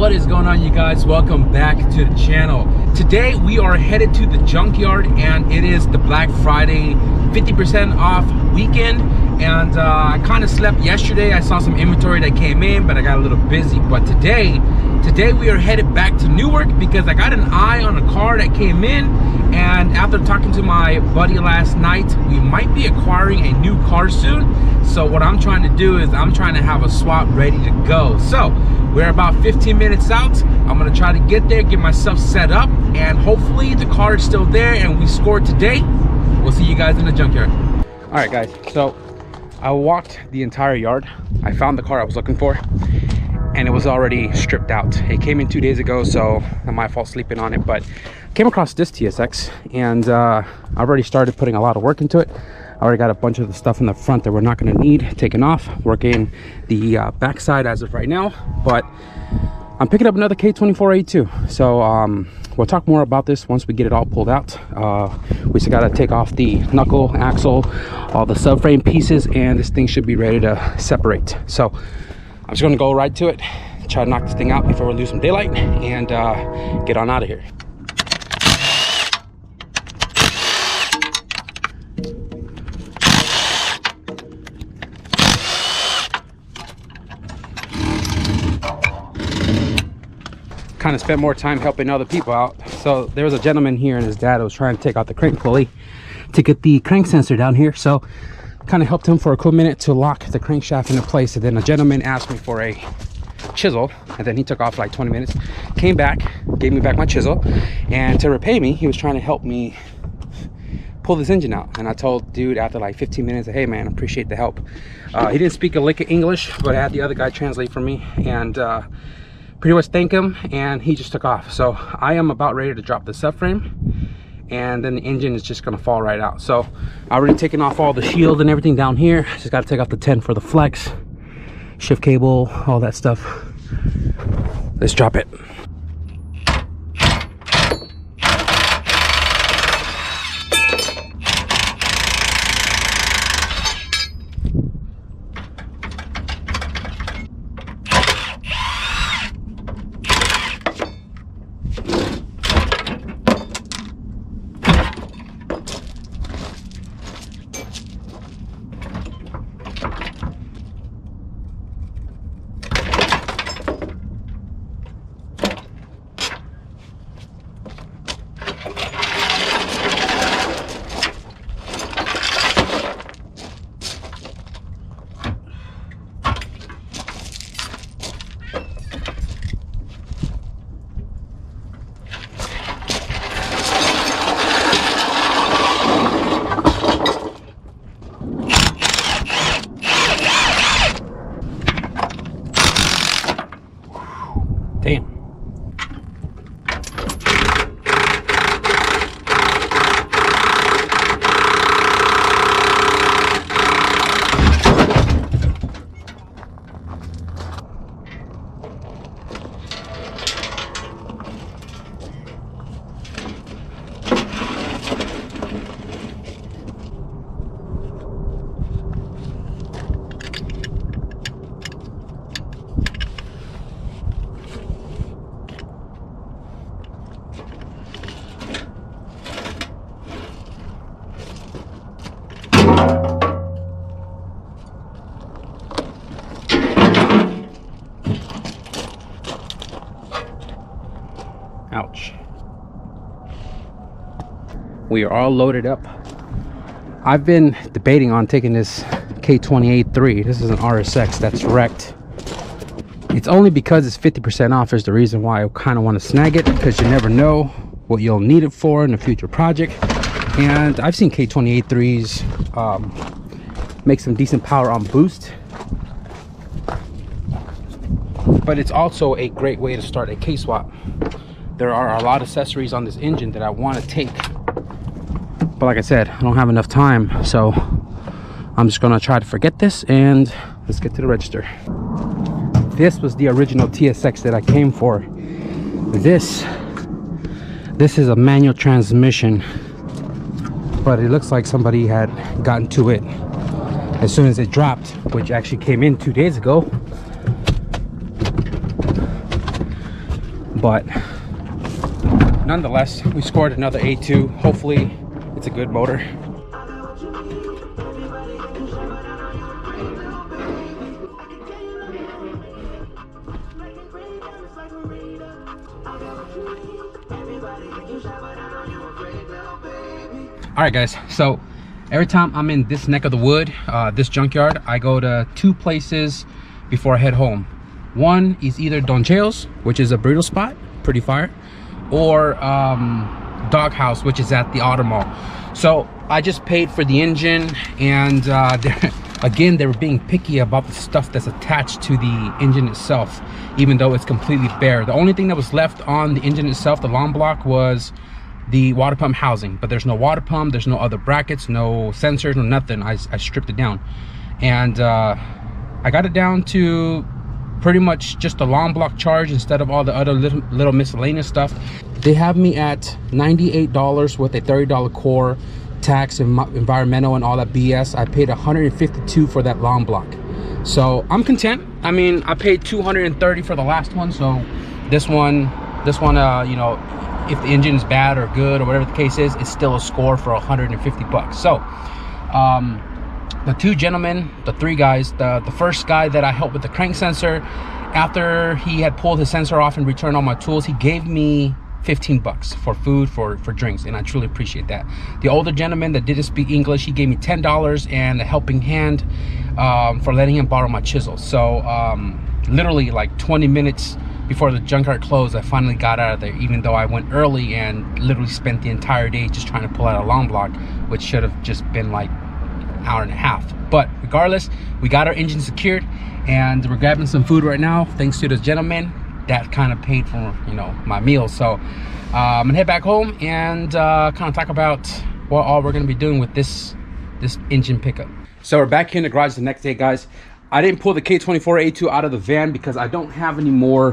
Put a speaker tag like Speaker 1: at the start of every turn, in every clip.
Speaker 1: What is going on, you guys? Welcome back to the channel. Today we are headed to the Junkyard, and it is the Black Friday 50% off weekend. And I kind of slept yesterday. I saw some inventory that came in, but I got a little busy. But today we are headed back to Newark because I got an eye on a car that came in, and after talking to my buddy last night, we might be acquiring a new car soon. So what I'm trying to do is I'm trying to have a swap ready to go. So we're about 15 minutes out. I'm gonna try to get there, get myself set up, and hopefully the car is still there and we scored today. We'll see you guys in the Junkyard. All right, guys, so I walked the entire yard. I found the car I was looking for, and it was already stripped out. It came in 2 days ago, so not my fault sleeping on it, but came across this TSX, and I've already started putting a lot of work into it. I already got a bunch of the stuff in the front that we're not going to need taken off, working the backside as of right now, but I'm picking up another K24A2. So we'll talk more about this once we get it all pulled out. We still got to take off the knuckle, axle, all the subframe pieces, and this thing should be ready to separate. So I'm just going to go right to it, try to knock this thing out before we lose some daylight, and get on out of here. Kind of spent more time helping other people out. So there was a gentleman here and his dad was trying to take out the crank pulley to get the crank sensor down here. So kind of helped him for a cool minute to lock the crankshaft into place. And then a gentleman asked me for a chisel, and then he took off for like 20 minutes, came back, gave me back my chisel, and to repay me, he was trying to help me pull this engine out. And I told dude after like 15 minutes, hey man, appreciate the help. He didn't speak a lick of English, but I had the other guy translate for me, and pretty much thank him, and he just took off. So I am about ready to drop the subframe, and then the engine is just gonna fall right out. So I already taken off all the shield and everything down here. Just got to take off the 10 for the flex, shift cable, all that stuff. Let's drop it. Damn. Ouch. We are all loaded up. I've been debating on taking this K24A2. This is an RSX that's wrecked. It's only because it's 50% off is the reason why I kind of want to snag it, because you never know what you'll need it for in a future project. And I've seen K24A3s make some decent power on boost, but it's also a great way to start a K-swap. There are a lot of accessories on this engine that I want to take, but like I said, I don't have enough time, so I'm just gonna try to forget this and let's get to the register. This was the original TSX that I came for. This is a manual transmission, but it looks like somebody had gotten to it as soon as it dropped, which actually came in 2 days ago. but nonetheless, we scored another A2. Hopefully it's a good motor. All right guys, so every time I'm in this neck of the wood, this junkyard, I go to two places before I head home. One is either Don Cheo's, which is a burrito spot, pretty fire, or Doghouse, which is at the Auto Mall. So I just paid for the engine, and again, they were being picky about the stuff that's attached to the engine itself, even though it's completely bare. The only thing that was left on the engine itself, the long block, was the water pump housing, but there's no water pump, there's no other brackets, no sensors, no nothing. I stripped it down, and I got it down to pretty much just a long block charge instead of all the other little miscellaneous stuff. They have me at $98 with a $30 core, tax and environmental and all that BS. I paid $152 for that long block, so I'm content. I mean, I paid $230 for the last one, so this one, you know, if the engine is bad or good or whatever the case is, it's still a score for 150 bucks. So the two gentlemen, the three guys, the first guy that I helped with the crank sensor, after he had pulled his sensor off and returned all my tools, he gave me 15 bucks for food, for drinks, and I truly appreciate that. The older gentleman that didn't speak English, he gave me $10 and a helping hand for letting him borrow my chisel. So literally like 20 minutes before the junkyard closed, I finally got out of there, even though I went early and literally spent the entire day just trying to pull out a long block, which should have just been like an hour and a half. But regardless, we got our engine secured, and we're grabbing some food right now thanks to this gentleman that kind of paid for, you know, my meal. So I'm gonna head back home and kind of talk about what all we're gonna be doing with this engine pickup. So we're back here in the garage the next day, guys. I didn't pull the K24A2 out of the van because I don't have any more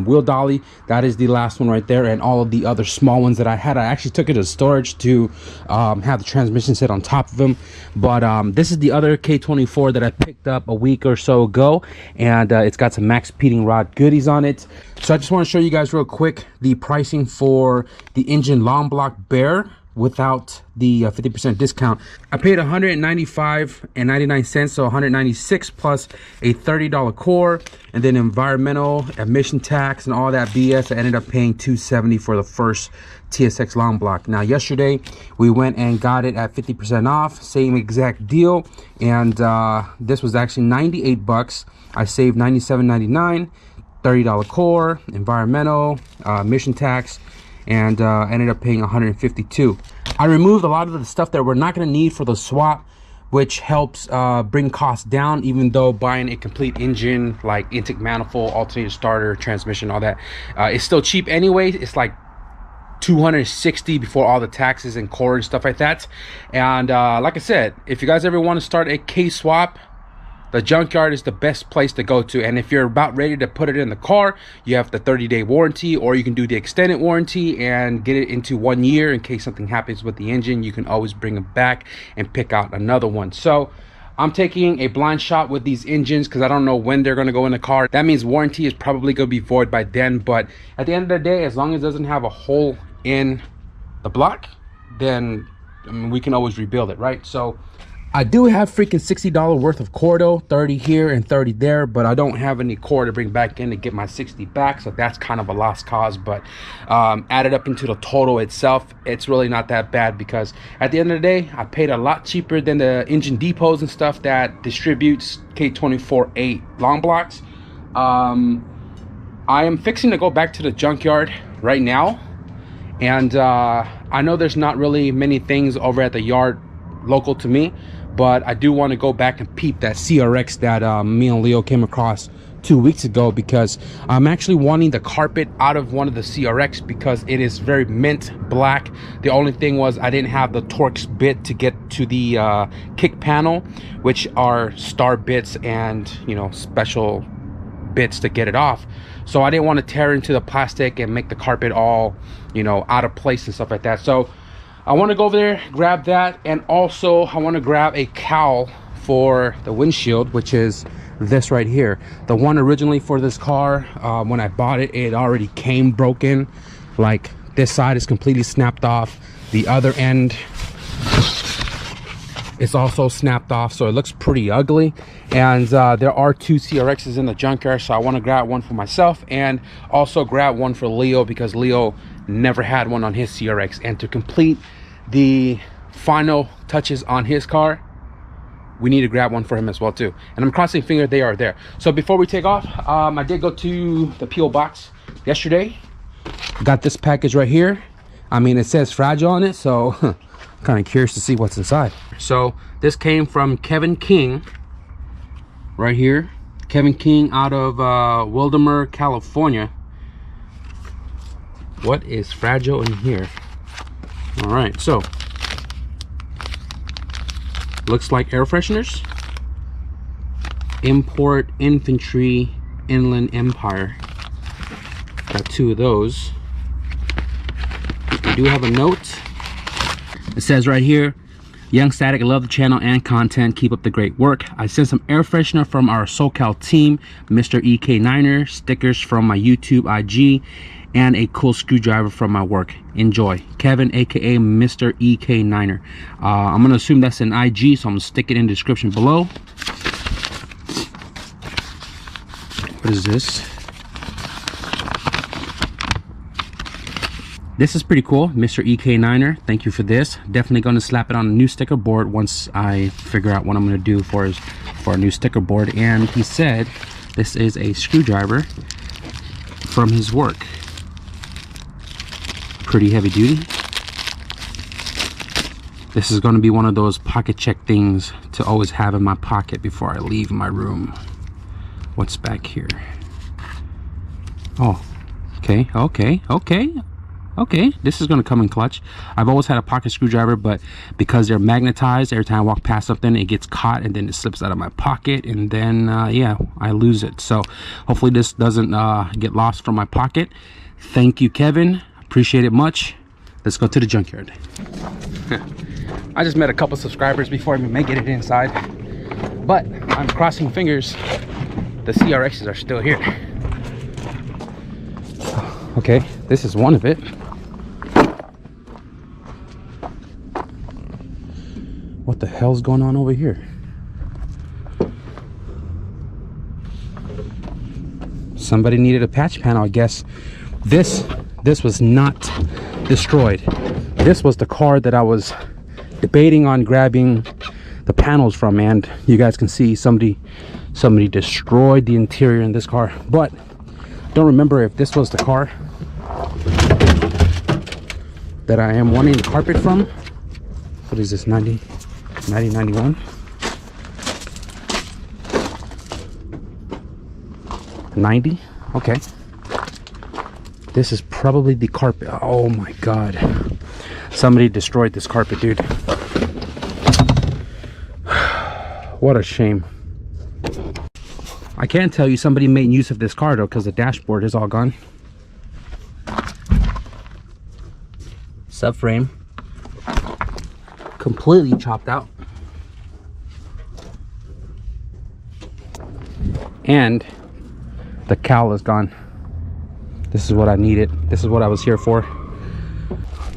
Speaker 1: wheel dolly. That is the last one right there, and all of the other small ones that I had. I actually took it to storage to have the transmission sit on top of them. But this is the other K24 that I picked up a week or so ago, and it's got some max peating rod goodies on it. So I just want to show you guys real quick the pricing for the engine long block bare without the 50% discount. I paid $195.99, so 196 plus a $30 core, and then environmental, emission tax, and all that BS. I ended up paying $270 for the first TSX long block. Now yesterday we went and got it at 50% off, same exact deal, and this was actually 98 bucks. I saved $97.99, $30 core, environmental, emission tax, and ended up paying $152. I removed a lot of the stuff that we're not going to need for the swap, which helps bring costs down, even though buying a complete engine like intake manifold, alternator starter, transmission, all that is still cheap anyway. It's like $260 before all the taxes and core and stuff like that. And like I said, if you guys ever want to start a K swap, the junkyard is the best place to go to. And if you're about ready to put it in the car, you have the 30-day warranty, or you can do the extended warranty and get it into 1 year in case something happens with the engine. You can always bring it back and pick out another one. So I'm taking a blind shot with these engines because I don't know when they're going to go in the car. That means warranty is probably going to be void by then. But at the end of the day, as long as it doesn't have a hole in the block, then I mean, we can always rebuild it, right? So I do have freaking $60 worth of core though, 30 here and 30 there, but I don't have any core to bring back in to get my 60 back, so that's kind of a lost cause. But added up into the total itself, it's really not that bad, because at the end of the day, I paid a lot cheaper than the engine depots and stuff that distributes K24A long blocks. I am fixing to go back to the junkyard right now, and I know there's not really many things over at the yard local to me, but I do want to go back and peep that CRX that me and Leo came across 2 weeks ago, because I'm actually wanting the carpet out of one of the CRX because it is very mint black. The only thing was I didn't have the Torx bit to get to the kick panel, which are star bits and, you know, special bits to get it off. So I didn't want to tear into the plastic and make the carpet all, you know, out of place and stuff like that. So I want to go over there, grab that, and also I want to grab a cowl for the windshield, which is this right here. The one originally for this car, when I bought it, it already came broken. Like this side is completely snapped off, the other end is also snapped off, so it looks pretty ugly. And there are 2 CRXs in the junkyard, so I want to grab one for myself and also grab one for Leo, because Leo never had one on his CRX. And to complete the final touches on his car, we need to grab one for him as well too. And I'm crossing fingers they are there. So before we take off, I did go to the PO box yesterday. Got this package right here. I mean, it says fragile on it, so kind of curious to see what's inside. So this came from Kevin King right here. Kevin King out of Wildomar, California. What is fragile in here? All right, so looks like air fresheners. Import Infantry Inland Empire. Got 2 of those. We do have a note. It says right here, Young Static, I love the channel and content. Keep up the great work. I sent some air freshener from our SoCal team, Mr. EK9er, stickers from my YouTube IG, and a cool screwdriver from my work. Enjoy. Kevin, aka Mr. EK9er. I'm gonna assume that's an IG, so I'm gonna stick it in the description below. What is this? This is pretty cool, Mr. EK9er. Thank you for this. Definitely going to slap it on a new sticker board once I figure out what I'm going to do for a new sticker board. And he said this is a screwdriver from his work. Pretty heavy duty. This is going to be one of those pocket check things to always have in my pocket before I leave my room. What's back here? Oh, okay, this is going to come in clutch. I've always had a pocket screwdriver, but because they're magnetized, every time I walk past something, it gets caught and then it slips out of my pocket, and then yeah, I lose it. So hopefully this doesn't get lost from my pocket. Thank you, Kevin. Appreciate it much. Let's go to the junkyard. I just met a couple subscribers before I even make it inside, but I'm crossing fingers the CRXs are still here. Okay, this is one of it. What the hell's going on over here? Somebody needed a patch panel, I guess. This was not destroyed. This was the car that I was debating on grabbing the panels from, and you guys can see somebody destroyed the interior in this car. But I don't remember if this was the car that I am wanting the carpet from. What is this, 9091? 90? Okay. This is probably the carpet. Oh my god. Somebody destroyed this carpet, dude. What a shame. I can tell you somebody made use of this car though, because the dashboard is all gone. Subframe completely chopped out, and the cowl is gone. This is what I needed. This is what I was here for.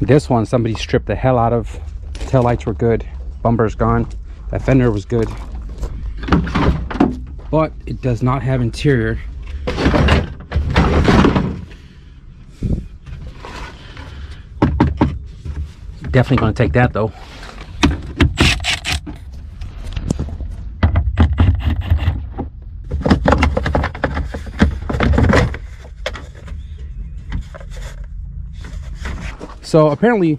Speaker 1: This one somebody stripped the hell out of. Tail lights were good, bumper's gone, that fender was good, but it does not have interior. Definitely going to take that though. So apparently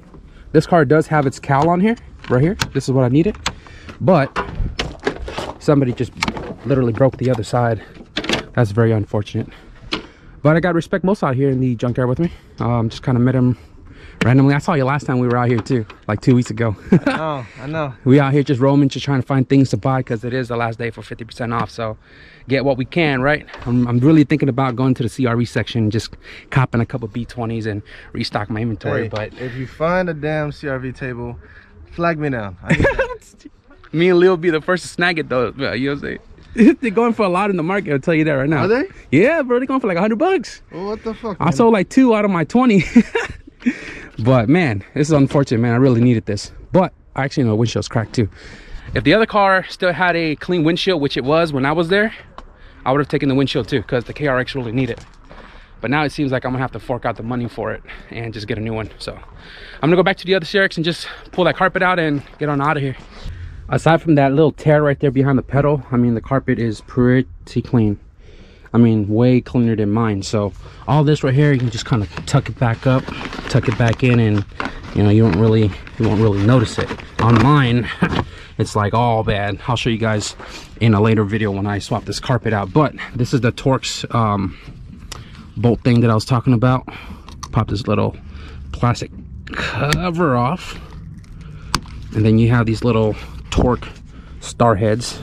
Speaker 1: this car does have its cowl on here, right here. This is what I needed, but somebody just literally broke the other side. That's very unfortunate, but I got respect most out here in the junkyard with me. Just kind of met him randomly. I saw you last time we were out here too, like 2 weeks ago.
Speaker 2: I know.
Speaker 1: We out here just roaming, just trying to find things to buy, because it is the last day for 50% off. So get what we can, right? I'm really thinking about going to the CRE section, just copping a couple B20s and restock my inventory.
Speaker 2: Hey,
Speaker 1: but
Speaker 2: if you find a damn CRV table, flag me down.
Speaker 1: Me and Leo will be the first to snag it though. You know what I'm saying? They're going for a lot in the market, I'll tell you that right now.
Speaker 2: Are they?
Speaker 1: Yeah, bro, they're going for like $100.
Speaker 2: Well, what the fuck,
Speaker 1: I
Speaker 2: man?
Speaker 1: sold like 2 out of my 20. But man, this is unfortunate, man. I really needed this. But actually, no, the windshield's cracked too. If the other car still had a clean windshield, which it was when I was there, I would have taken the windshield too, because the KRX really need it. But now it seems like I'm gonna have to fork out the money for it and just get a new one. So I'm gonna go back to the other CRX and just pull that carpet out and get on out of here. Aside from that little tear right there behind the pedal, I mean, the carpet is pretty clean. I mean, way cleaner than mine. So all this right here, you can just kind of tuck it back up, tuck it back in, and you know, you won't really notice it. On mine, it's like all bad. I'll show you guys in a later video when I swap this carpet out. But this is the Torx bolt thing that I was talking about. Pop this little plastic cover off, and then you have these little torque star heads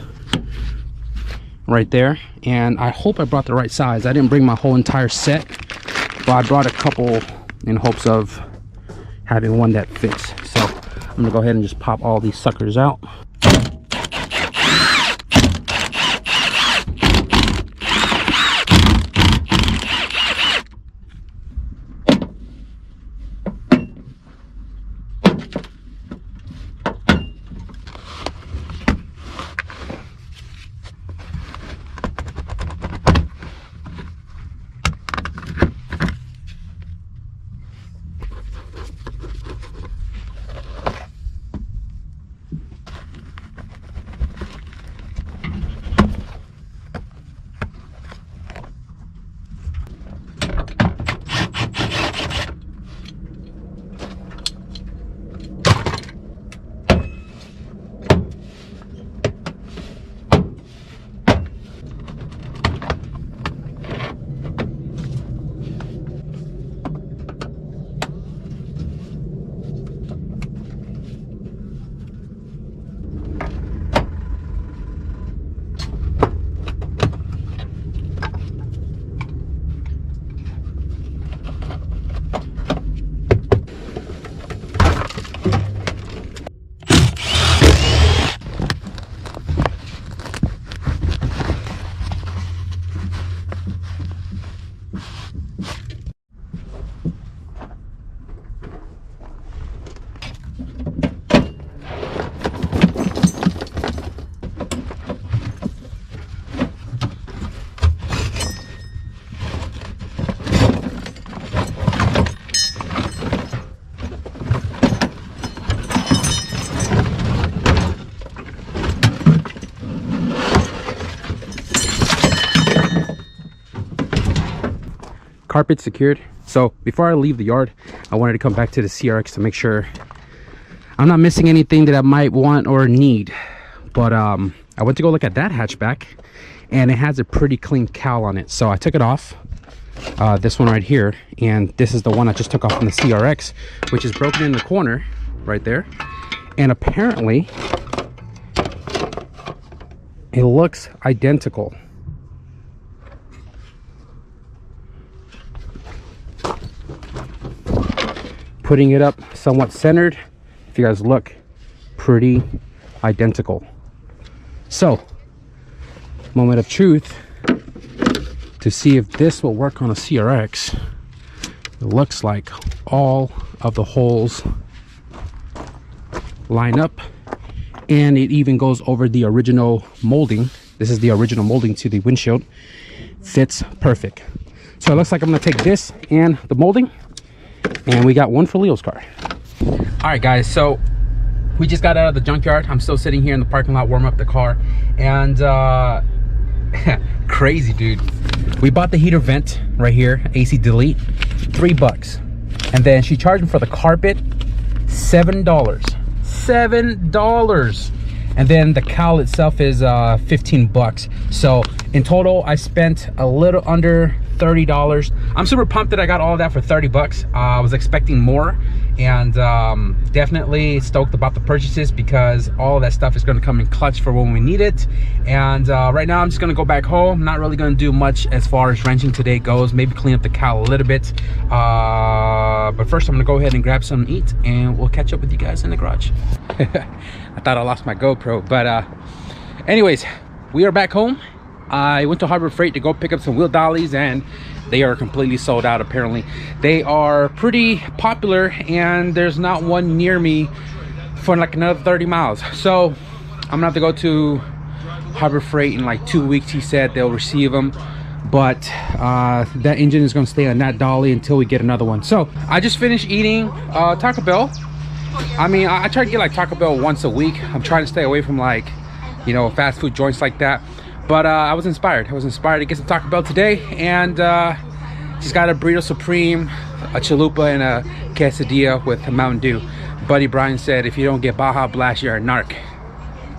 Speaker 1: right there. And I hope I brought the right size. I didn't bring my whole entire set, but I brought a couple in hopes of having one that fits. So I'm gonna go ahead and just pop all these suckers out. Carpet secured. So before I leave the yard, I wanted to come back to the CRX to make sure I'm not missing anything that I might want or need. But I went to go look at that hatchback, and it has a pretty clean cowl on it. So I took it off, this one right here, and this is the one I just took off from the CRX, which is broken in the corner right there. And apparently it looks identical. Putting it up somewhat centered, if you guys look, pretty identical. So, moment of truth to see if this will work on a CRX. It looks like all of the holes line up, and it even goes over the original molding. This is the original molding to the windshield. Fits perfect. So it looks like I'm gonna take this and the molding, and we got one for Leo's car. All right, guys, so we just got out of the junkyard. I'm still sitting here in the parking lot warming up the car, and crazy, dude. We bought the heater vent right here, AC delete, $3, and then she charged me for the carpet $7. $7, and then the cowl itself is $15. So in total, I spent a little under $30. I'm super pumped that I got all of that for $30. I was expecting more, and definitely stoked about the purchases, because all of that stuff is going to come in clutch for when we need it. And right now I'm just going to go back home. Not really going to do much as far as wrenching today goes. Maybe clean up the cowl a little bit, but first I'm going to go ahead and grab something to eat, and we'll catch up with you guys in the garage. I thought I lost my GoPro, but anyways, we are back home. I went to Harbor Freight to go pick up some wheel dollies, and they are completely sold out. Apparently they are pretty popular, and there's not one near me for like another 30 miles. So I'm gonna have to go to Harbor Freight in like 2 weeks. He said they'll receive them, but that engine is gonna stay on that dolly until we get another one. So I just finished eating Taco Bell. I mean, I try to get like Taco Bell once a week. I'm trying to stay away from, like, you know, fast food joints like that. But I was inspired to get some Taco Bell today, and just got a burrito supreme, a chalupa, and a quesadilla with a Mountain Dew. Buddy Brian said, if you don't get Baja Blast, you're a narc.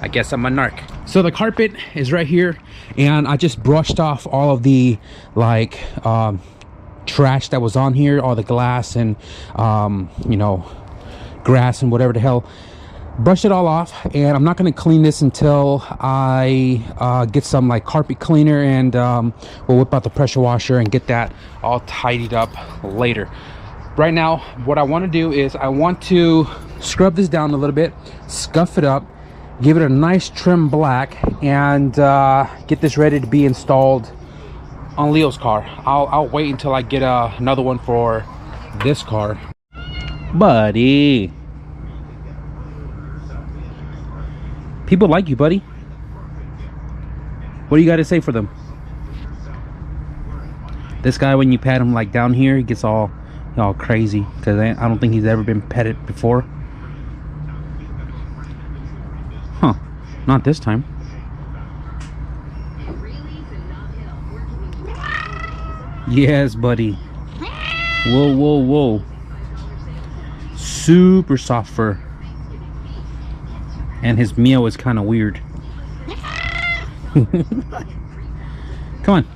Speaker 1: I guess I'm a narc. So the carpet is right here, and I just brushed off all of the like trash that was on here, all the glass and you know, grass and whatever the hell. Brush it all off, and I'm not going to clean this until I get some like carpet cleaner, and we'll whip out the pressure washer and get that all tidied up later. Right now what I want to do is I want to scrub this down a little bit, scuff it up, give it a nice trim black, and get this ready to be installed on Leo's car. I'll wait until I get another one for this car. Buddy, people like you, buddy. What do you got to say for them? This guy, when you pat him like down here, he gets all crazy because I don't think he's ever been petted before. Huh, not this time. Yes, buddy. Whoa, whoa, whoa. Super soft fur. And his meow is kind of weird. Come on.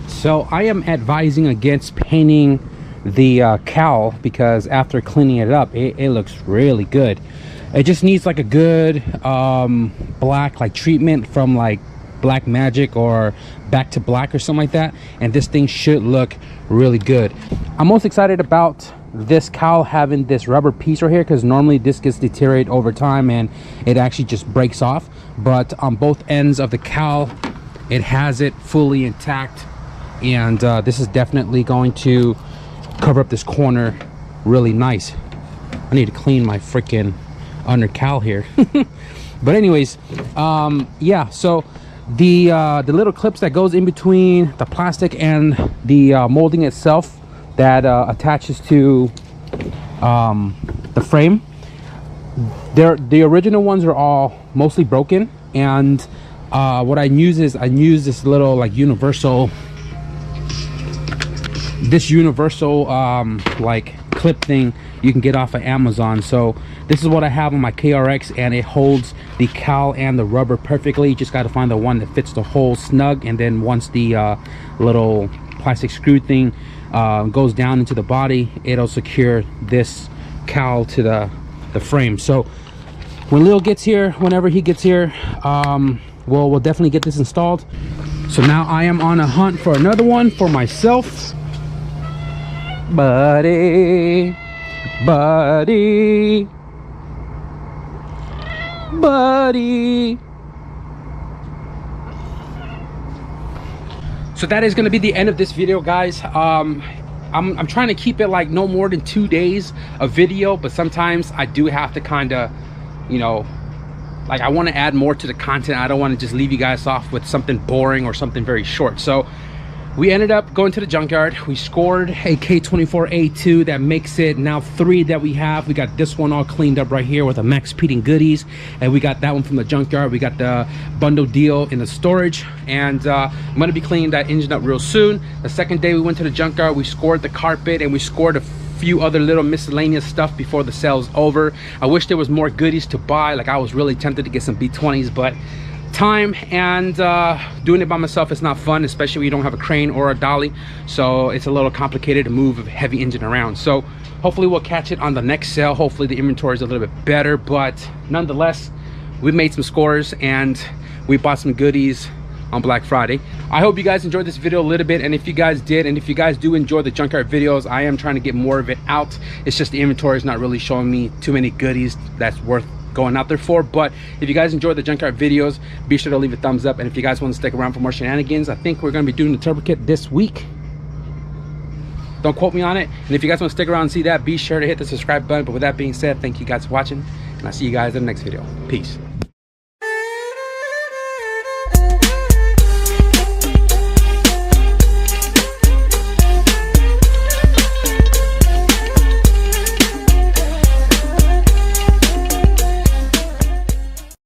Speaker 1: So I am advising against painting the cowl, because after cleaning it up, it looks really good. It just needs like a good black like treatment from like Black Magic or Back to Black or something like that, and this thing should look really good. I'm most excited about this cowl having this rubber piece right here, because normally this gets deteriorated over time and it actually just breaks off, but on both ends of the cowl it has it fully intact, and this is definitely going to cover up this corner really nice. I need to clean my freaking under cowl here. But anyways, yeah, so the little clips that goes in between the plastic and the molding itself that attaches to the frame, the original ones are all mostly broken, and what I use is this little like universal like clip thing you can get off of Amazon. So this is what I have on my KRX, and it holds the cowl and the rubber perfectly. You just got to find the one that fits the hole snug, and then once the little plastic screw thing goes down into the body, it'll secure this cowl to the frame. So when Lil gets here, whenever he gets here, we'll definitely get this installed. So now I am on a hunt for another one for myself. Buddy, buddy. So that is going to be the end of this video, guys. I'm trying to keep it like no more than 2 days of video, but sometimes I do have to kind of, you know, like I want to add more to the content. I don't want to just leave you guys off with something boring or something very short. So we ended up going to the junkyard. We scored a K24A2 that makes it now 3 that we have. We got this one all cleaned up right here with a Max Peeting goodies, and we got that one from the junkyard. We got the bundle deal in the storage, and I'm gonna be cleaning that engine up real soon. The second day we went to the junkyard, we scored the carpet and we scored a few other little miscellaneous stuff before the sale's over. I wish there was more goodies to buy. Like I was really tempted to get some B20s, but time and doing it by myself is not fun, especially when you don't have a crane or a dolly. So it's a little complicated to move a heavy engine around. So hopefully we'll catch it on the next sale. Hopefully the inventory is a little bit better, but nonetheless, we made some scores and we bought some goodies on Black Friday. I hope you guys enjoyed this video a little bit, and if you guys did, and if you guys do enjoy the junkyard videos, I am trying to get more of it out. It's just the inventory is not really showing me too many goodies that's worth going out there for. But if you guys enjoy the junkyard videos, be sure to leave a thumbs up, and if you guys want to stick around for more shenanigans, I think we're going to be doing the turbo kit this week. Don't quote me on it. And if you guys want to stick around and see that, be sure to hit the subscribe button. But with that being said, thank you guys for watching, and I'll see you guys in the next video. Peace.